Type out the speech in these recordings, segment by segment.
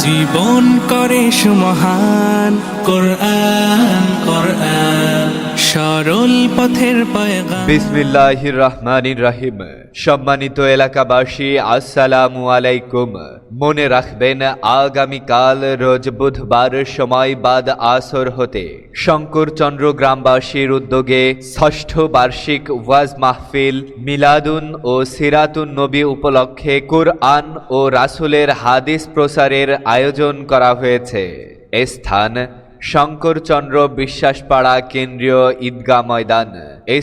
জীবন করে সুমহান কোরআন কোরআন সরল পথের পয়গাম। বিসমিল্লাহির রহমানির রহিম। সম্মানিত এলাকাবাসী, আসসালামু আলাইকুম। মনে রাখবেন, আগামীকাল রোজ বুধবার সময় বাদ আসর হতে শঙ্করচন্দ্র গ্রামবাসীর উদ্যোগে ষষ্ঠ বার্ষিক ওয়াজ মাহফিল মিলাদুন ও সিরাতুন নবী উপলক্ষে কুরআন ও রাসূলের হাদিস প্রচারের আয়োজন করা হয়েছে। স্থান শঙ্করচন্দ্র বিশ্বাসপাড়া কেন্দ্রীয় ঈদগাহ ময়দান।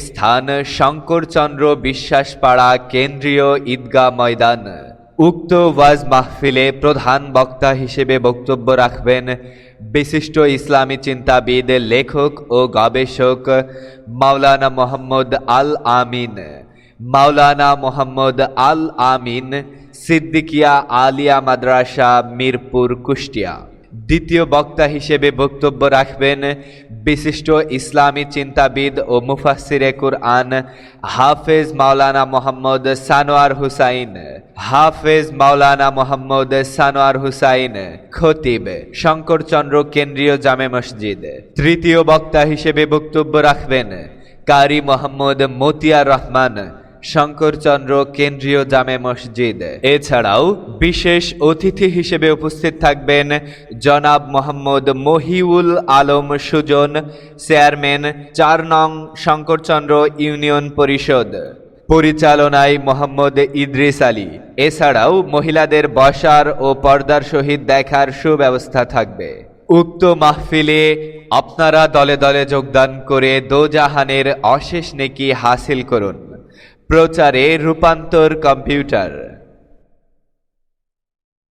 স্থান শঙ্করচন্দ্র বিশ্বাসপাড়া কেন্দ্রীয় ঈদগাহ ময়দান। উক্ত ওয়াজ মাহফিলে প্রধান বক্তা হিসেবে বক্তব্য রাখবেন বিশিষ্ট ইসলামী চিন্তাবিদ, লেখক ও গবেষক মাওলানা মোহাম্মদ আল আমিন। মাওলানা মোহাম্মদ আল আমিন, সিদ্দিকিয়া আলিয়া মাদ্রাসা, মিরপুর, কুষ্টিয়া। দ্বিতীয় বক্তা হিসেবে বক্তব্য রাখবেন বিশিষ্ট ইসলামী চিন্তাবিদ ও মুফাসসিরে কুরআন হাফেজ মাওলানা মোহাম্মদ সানোয়ার হুসাইন। হাফেজ মাওলানা মোহাম্মদ সানোয়ার হুসাইন, খতিব, শঙ্করচন্দ্র কেন্দ্রীয় জামে মসজিদ। তৃতীয় বক্তা হিসেবে বক্তব্য রাখবেন কারি মোহাম্মদ মতিয়ার রহমান, শঙ্করচন্দ্র কেন্দ্রীয় জামে মসজিদ। এছাড়াও বিশেষ অতিথি হিসেবে উপস্থিত থাকবেন জনাব মোহাম্মদ মহিউল আলম সুজন, চেয়ারম্যান ৪ নং শঙ্করচন্দ্র ইউনিয়ন পরিষদ। পরিচালনায় মোহাম্মদ ইদ্রিস আলী। এছাড়াও মহিলাদের বসার ও পর্দার সহিত দেখার সুব্যবস্থা থাকবে। উক্ত মাহফিলে আপনারা দলে দলে যোগদান করে দোজাহানের অশেষ নেকি হাসিল করুন। প্রচারে রূপান্তর কম্পিউটার।